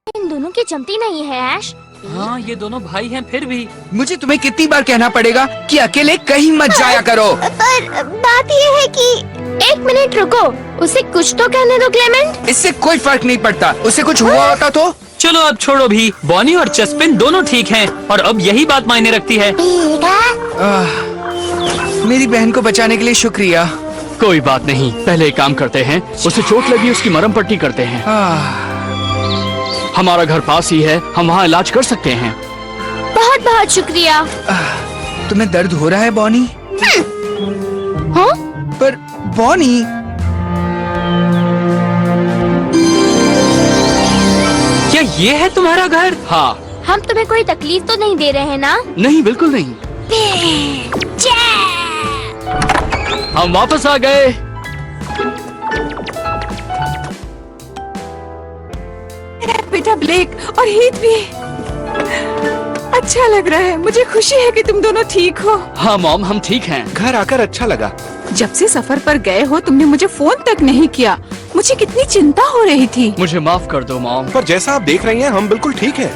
इन दोनों की जमती नहीं है ऐश। हाँ, ये दोनों भाई हैं फिर भी। मुझे तुम्हें कितनी बार कहना पड़ेगा कि अकेले कहीं मत जाया करो। पर बात ये है कि एक मिनट रुको, उसे कुछ तो कहने दो क्लेमेंट। इससे कोई फर्क नहीं पड़ता, उसे कुछ हुआ होता तो। चलो अब छोड़ो भी, बॉनी और चेस्पिन दोनों ठीक हैं और अब यही बात मायने रखती है। मेरी बहन को बचाने के लिए शुक्रिया। कोई बात नहीं, पहले एक काम करते हैं, उसे चोट लगी उसकी मरहम पट्टी करते हैं। हमारा घर पास ही है, हम वहाँ इलाज कर सकते हैं। बहुत बहुत शुक्रिया। तुम्हें दर्द हो रहा है बॉनी? हाँ? पर बॉनी, क्या ये है तुम्हारा घर? हाँ। हम तुम्हें कोई तकलीफ तो नहीं दे रहे हैं ना? नहीं, बिल्कुल नहीं। हम वापस आ गए। बेटा ब्लेक और हीथ भी। अच्छा लग रहा है, मुझे खुशी है कि तुम दोनों ठीक हो। हाँ मॉम, हम ठीक हैं। घर आकर अच्छा लगा। जब से सफर पर गए हो तुमने मुझे फोन तक नहीं किया, मुझे कितनी चिंता हो रही थी। मुझे माफ कर दो मॉम। पर जैसा आप देख रही हैं हम बिल्कुल ठीक हैं।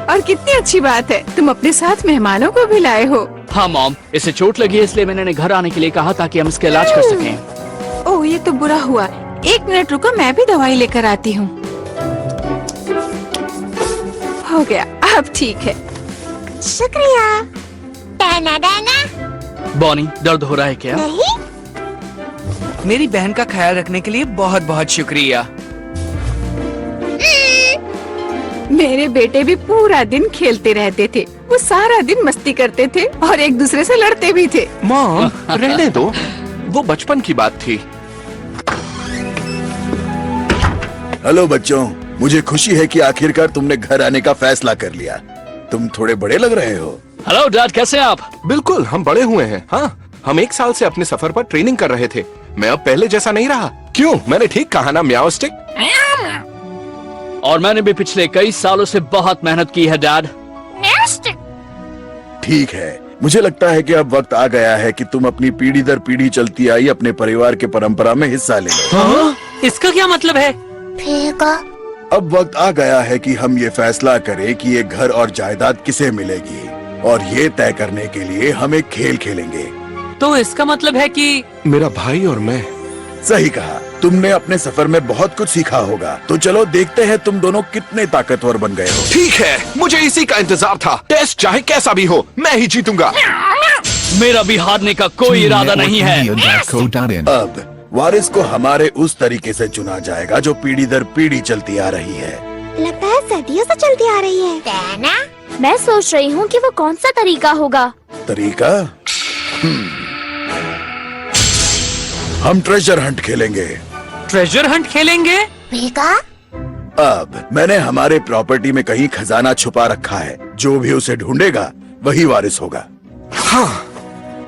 और कितनी अच्छी बात है, तुम अपने साथ मेहमानों को भी लाए हो। हाँ मॉम, इसे चोट लगी है इसलिए मैंने इन्हें घर आने के लिए कहा ताकि हम इसका इलाज कर सकें। ओह, ये तो बुरा हुआ। एक मिनट रुको, मैं भी दवाई लेकर आती हूँ। हो गया, अब ठीक है। शुक्रिया। Dana Dana. बॉनी, दर्द हो रहा है क्या? नहीं। मेरी बहन का ख्याल रखने के लिए बहुत बहुत शुक्रिया। मेरे बेटे भी पूरा दिन खेलते रहते थे, वो सारा दिन मस्ती करते थे और एक दूसरे से लड़ते भी थे। मॉम, रहने दो, वो बचपन की बात थी। हेलो बच्चों, मुझे खुशी है कि आखिरकार तुमने घर आने का फैसला कर लिया। तुम थोड़े बड़े लग रहे हो। हेलो डैड, कैसे हैं आप? बिल्कुल, हम बड़े हुए हैं। हाँ, हम 1 साल से अपने सफर पर ट्रेनिंग कर रहे थे। मैं अब पहले जैसा नहीं रहा। क्यों, मैंने ठीक कहा ना म्याओ स्टिक? और मैंने भी पिछले कई सालों से बहुत मेहनत की है डैड। ठीक है, मुझे लगता है कि अब वक्त आ गया है कि तुम अपनी पीढ़ी दर पीढ़ी चलती आई अपने परिवार के परंपरा में हिस्सा ले लो। हाँ? इसका क्या मतलब है? अब वक्त आ गया है कि हम ये फैसला करें कि ये घर और जायदाद किसे मिलेगी, और ये तय करने के लिए हम एक खेल खेलेंगे। तो इसका मतलब है कि मेरा भाई और मैं। सही कहा, तुमने अपने सफर में बहुत कुछ सीखा होगा। तो चलो देखते हैं तुम दोनों कितने ताकतवर बन गए हो। ठीक है, मुझे इसी का इंतजार था। टेस्ट चाहे कैसा भी हो, मैं ही जीतूंगा। मेरा भी हारने का कोई इरादा नहीं है। अब वारिस को हमारे उस तरीके से चुना जाएगा जो पीढ़ी दर पीढ़ी चलती आ रही है। लगता है सदियों से चलती आ रही है। डाना? मैं सोच रही हूँ कि वो कौन सा तरीका होगा। तरीका? हम ट्रेजर हंट खेलेंगे। ट्रेजर हंट खेलेंगे? अब मैंने हमारे प्रॉपर्टी में कहीं खजाना छुपा रखा है, जो भी उसे ढूंढेगा वही वारिस होगा। हाँ,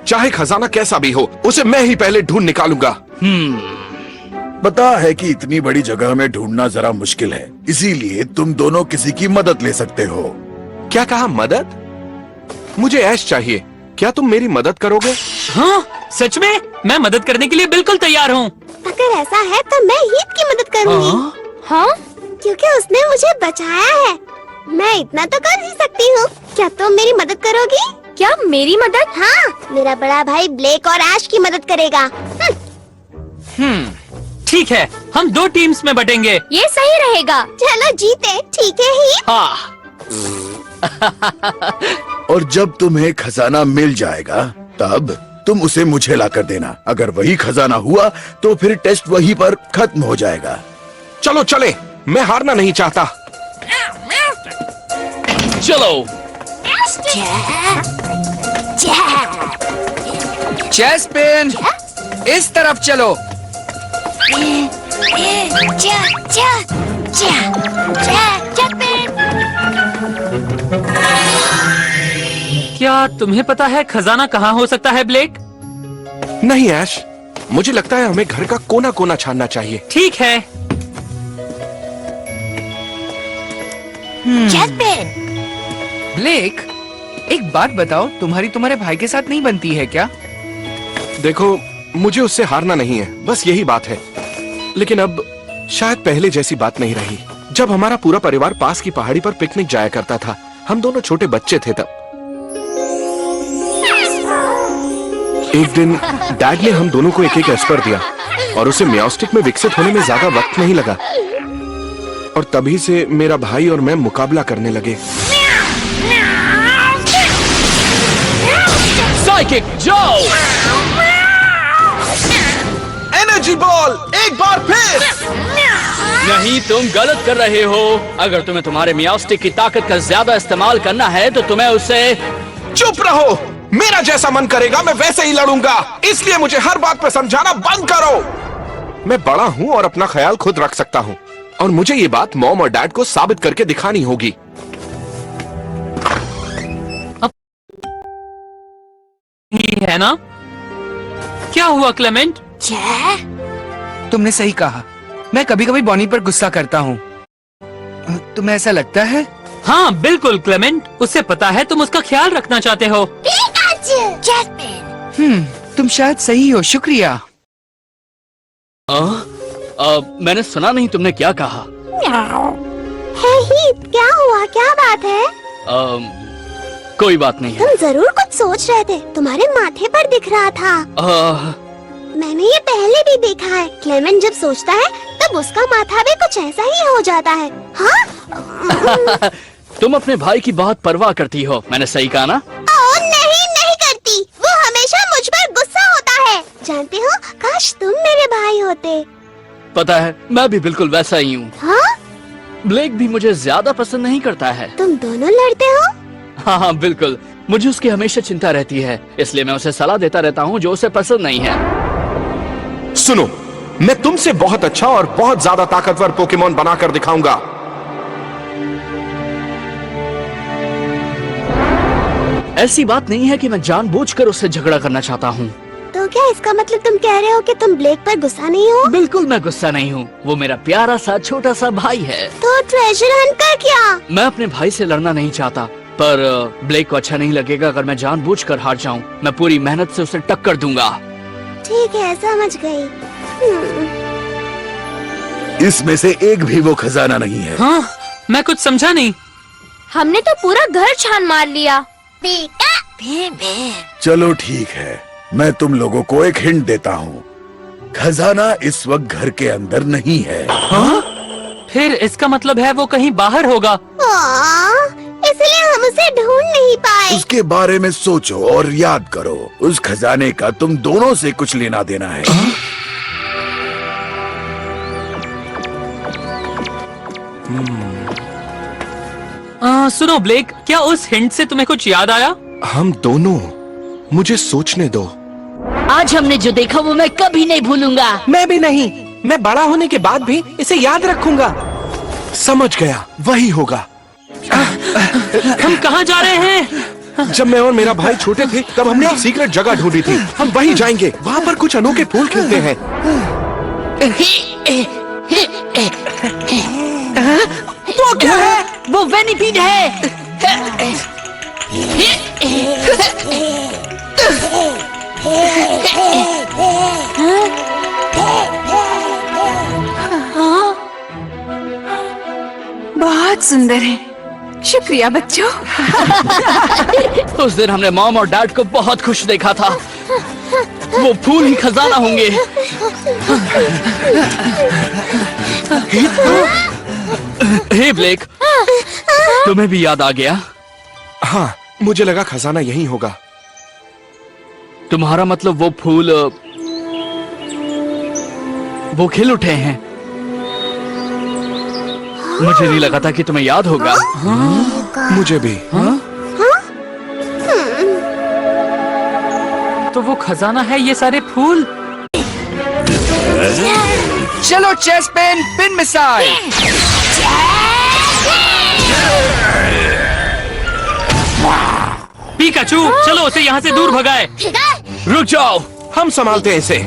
चाहे खजाना कैसा भी हो, उसे मैं ही पहले ढूंढ निकालूंगा। पता है कि इतनी बड़ी जगह में ढूंढना जरा मुश्किल है, इसीलिए तुम दोनों किसी की मदद ले सकते हो। क्या कहा, मदद? मुझे ऐश चाहिए, क्या तुम मेरी मदद करोगे? हाँ, सच में? मैं मदद करने के लिए बिल्कुल तैयार हूँ। अगर ऐसा है तो मैं हीथ की मदद करूँगी। हाँ? क्योंकि उसने मुझे बचाया है। मैं इतना तो कर ही सकती हूँ। क्या तुम मेरी मदद करोगी? क्या मेरी मदद? हाँ, मेरा बड़ा भाई ब्लेक और ऐश की मदद करेगा। ठीक है, हम 2 टीम्स में बटेंगे। ये सही रहेगा। चलो जीते, ठीक है ही। हाँ। और जब तुम्हें खजाना मिल जाएगा तब तुम उसे मुझे लाकर देना। अगर वही खजाना हुआ तो फिर टेस्ट वहीं पर खत्म हो जाएगा। चलो चले, मैं हारना नहीं चाहता। चलो। चेस्पिन, इस तरफ चलो। क्या तुम्हें पता है खजाना कहाँ हो सकता है ब्लेक? नहीं ऐश, मुझे लगता है हमें घर का कोना कोना छानना चाहिए। ठीक है। ब्लेक, एक बात बताओ, तुम्हारे भाई के साथ नहीं बनती है क्या? देखो, मुझे उससे हारना नहीं है, बस यही बात है। लेकिन अब शायद पहले जैसी बात नहीं रही। जब हमारा पूरा परिवार पास की पहाड़ी पर पिकनिक जाया करता था, हम दोनों छोटे बच्चे थे तब। एक दिन डैड ने हम दोनों को एक एक एस्पर दिया और उसे म्याओस्टिक में विकसित होने में ज्यादा वक्त नहीं लगा। और तभी से मेरा भाई और मैं मुकाबला करने लगे। साइकिक जाओ। एनर्जी बॉल एक बार फिर। नहीं, तुम गलत कर रहे हो। अगर तुम्हें तुम्हारे मियाओस्टिक की ताकत का ज्यादा इस्तेमाल करना है तो तुम्हें उसे। चुप रहो। मेरा जैसा मन करेगा मैं वैसे ही लड़ूंगा, इसलिए मुझे हर बात पे समझाना बंद करो। मैं बड़ा हूँ और अपना ख्याल खुद रख सकता हूँ, और मुझे ये बात मॉम और डैड को साबित करके दिखानी होगी। है ना? क्या हुआ क्लेमेंट? तुमने सही कहा। मैं कभी कभी बॉनी पर गुस्सा करता हूँ। तुम्हें ऐसा लगता है? हाँ बिल्कुल क्लेमेंट, उसे पता है तुम उसका ख्याल रखना चाहते हो। तुम शायद सही हो। शुक्रिया। मैंने सुना नहीं, तुमने क्या कहा? हे हीथ, क्या हुआ? क्या बात है? कोई बात नहीं है। तुम जरूर कुछ सोच रहे थे, तुम्हारे माथे पर दिख रहा था। मैंने ये पहले भी देखा है। क्लेमेंट जब सोचता है तब उसका माथा भी कुछ ऐसा ही हो जाता है। हाँ? तुम अपने भाई की बहुत परवाह करती हो, मैंने सही कहा ना? नहीं करती। वो हमेशा मुझ पर गुस्सा होता है। जानते हो, काश तुम मेरे भाई होते। पता है, मैं भी बिल्कुल वैसा ही हूँ। हाँ? ब्लेक भी मुझे ज्यादा पसंद नहीं करता है। तुम दोनों लड़ते हो? हाँ बिल्कुल, मुझे उसकी हमेशा चिंता रहती है, इसलिए मैं उसे सलाह देता रहता हूँ जो उसे पसंद नहीं है। सुनो, मैं तुमसे बहुत अच्छा और बहुत ज्यादा ताकतवर पोकेमोन बनाकर दिखाऊंगा। ऐसी बात नहीं है कि मैं जानबूझकर उससे झगड़ा करना चाहता हूँ। तो क्या इसका मतलब तुम कह रहे हो कि तुम ब्लेक पर गुस्सा नहीं हो? बिल्कुल मैं गुस्सा नहीं हूँ, वो मेरा प्यारा सा छोटा सा भाई है। तो ट्रेजर हंट कर क्या? मैं अपने भाई से लड़ना नहीं चाहता, पर ब्लेक को अच्छा नहीं लगेगा अगर मैं जानबूझकर हार जाऊँ। मैं पूरी मेहनत से उसे टक्कर दूंगा। ठीक है, समझ गई। इसमें से एक भी वो खजाना नहीं है। हाँ, मैं कुछ समझा नहीं। हमने तो पूरा घर छान मार लिया। चलो ठीक है, मैं तुम लोगों को एक हिंट देता हूँ। खजाना इस वक्त घर के अंदर नहीं है। हाँ? फिर इसका मतलब है वो कहीं बाहर होगा। इसलिए हम उसे ढूंढ नहीं पाए। उसके बारे में सोचो और याद करो। उस खजाने का तुम दोनों से कुछ लेना देना है। सुनो ब्लेक, क्या उस हिंट से तुम्हें कुछ याद आया? हम दोनों, मुझे सोचने दो। आज हमने जो देखा वो मैं कभी नहीं भूलूंगा। मैं भी नहीं। मैं बड़ा होने के बाद भी इसे याद रखूंगा। समझ गया, वही होगा। हम कहाँ जा रहे हैं? जब मैं और मेरा भाई छोटे थे तब हमने एक सीक्रेट जगह ढूंढी थी। हम वहीं जाएंगे। वहाँ पर कुछ अनोखे फूल खिलते हैं। वो क्या है? वो वेनिपीड है। बहुत सुंदर है। शुक्रिया बच्चों। उस दिन हमने मॉम और डैड को बहुत खुश देखा था। वो फूल ही खजाना होंगे। हे ब्लेक, तुम्हें भी याद आ गया? हाँ, मुझे लगा खजाना यहीं होगा। तुम्हारा मतलब वो फूल वो खिल उठे हैं। मुझे नहीं लगा था कि तुम्हें याद होगा। मुझे भी। तो वो खजाना है ये सारे फूल। चलो चेस पेन पिन मिसाइल। पिकाचू, चलो उसे यहाँ से दूर भगाए। रुक जाओ, हम संभालते हैं इसे।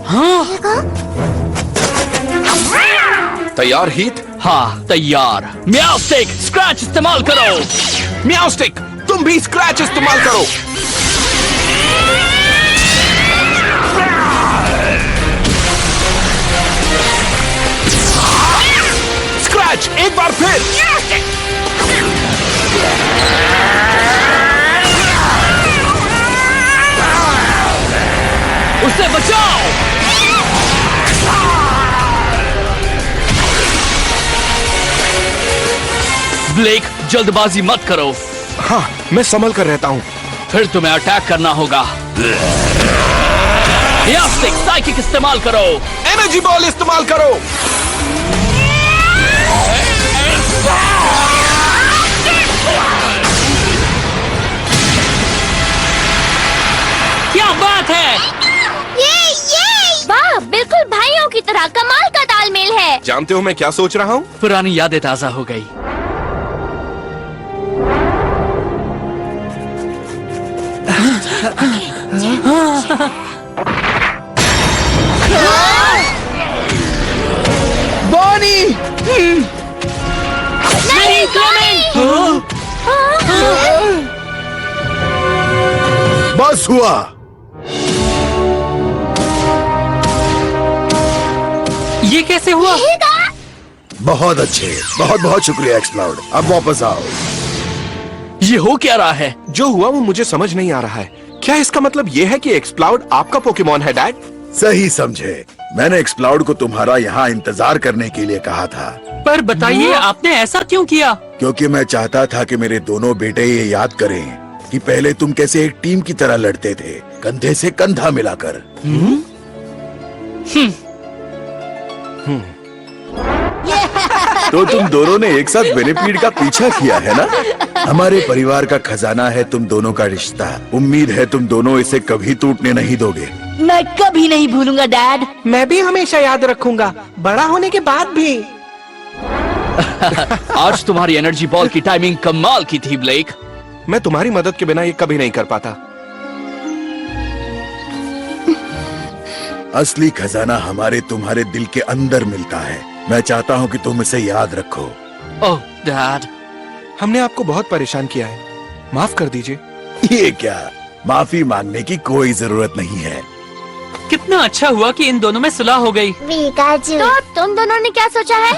हाँ? तैयार हीथ? हाँ तैयार। म्याओस्टिक स्क्रैच इस्तेमाल करो। म्याओस्टिक, तुम भी स्क्रैच इस्तेमाल करो। कैच, एक बार फिर। उसे बचाओ। ब्लेक, जल्दबाजी मत करो, हाँ, मैं संभल कर रहता हूँ। फिर तुम्हें अटैक करना होगा। साइकिक इस्तेमाल करो। एनर्जी बॉल इस्तेमाल करो। क्या बात है? ये वाह, बिल्कुल भाइयों की तरह कमाल का तालमेल है। जानते हो मैं क्या सोच रहा हूँ? पुरानी यादें ताजा हो गई। बॉनी! नहीं, बस हुआ। ये कैसे हुआ? बहुत अच्छे, बहुत बहुत शुक्रिया एक्सप्लाउड। अब वापस आओ। ये हो क्या रहा है? जो हुआ वो मुझे समझ नहीं आ रहा है। क्या इसका मतलब ये है कि एक्सप्लाउड आपका पोकेमॉन है डैड? सही समझे। मैंने एक्सप्लाउड को तुम्हारा यहाँ इंतजार करने के लिए कहा था, पर बताइए आपने ऐसा क्यों किया? क्योंकि मैं चाहता था कि मेरे दोनों बेटे ये याद करें कि पहले तुम कैसे एक टीम की तरह लड़ते थे, कंधे से कंधा मिलाकर। तो तुम दोनों ने एक साथ बेनिफिट का पीछा किया है ना? हमारे परिवार का खजाना है तुम दोनों का रिश्ता। उम्मीद है तुम दोनों इसे कभी टूटने नहीं दोगे। मैं कभी नहीं भूलूंगा डैड। मैं भी हमेशा याद रखूंगा, बड़ा होने के बाद भी। आज तुम्हारी एनर्जी बॉल की टाइमिंग कमाल की थी ब्लेक। मैं तुम्हारी मदद के बिना ये कभी नहीं कर पाता। असली खजाना हमारे तुम्हारे दिल के अंदर मिलता है। मैं चाहता हूँ कि तुम इसे याद रखो। ओह डैड, हमने आपको बहुत परेशान किया है, माफ कर दीजिए। ये क्या, माफी मांगने की कोई जरूरत नहीं है। कितना अच्छा हुआ कि इन दोनों में सुलह हो गई। तो तुम दोनों ने क्या सोचा है?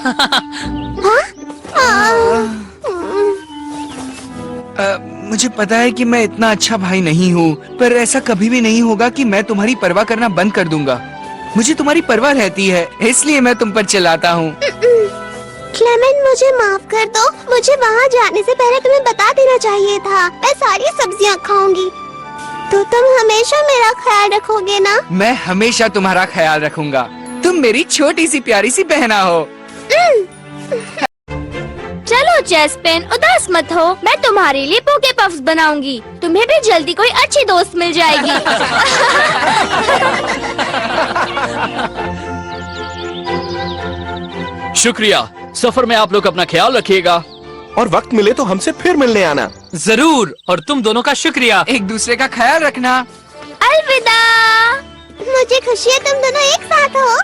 मुझे पता है कि मैं इतना अच्छा भाई नहीं हूँ, पर ऐसा कभी भी नहीं होगा कि मैं तुम्हारी परवाह करना बंद कर दूंगा। मुझे तुम्हारी परवाह रहती है, इसलिए मैं तुम पर चिल्लाता हूँ। क्लेमेंट, मुझे माफ कर दो। मुझे वहाँ जाने से पहले तुम्हें बता देना चाहिए था। मैं सारी सब्जियाँ खाऊंगी। तो तुम हमेशा मेरा ख्याल रखोगे ना? मैं हमेशा तुम्हारा ख्याल रखूंगा। तुम मेरी छोटी सी प्यारी सी बहना हो। चलो चेस्पेन, उदास मत हो। मैं तुम्हारे लिए पोके पफ्स बनाऊंगी। तुम्हें भी जल्दी कोई अच्छी दोस्त मिल जाएगी। शुक्रिया। सफर में आप लोग अपना ख्याल रखिएगा। और वक्त मिले तो हमसे फिर मिलने आना। जरूर, और तुम दोनों का शुक्रिया। एक दूसरे का ख्याल रखना। अलविदा। मुझे खुशी है तुम दोनों एक साथ हो।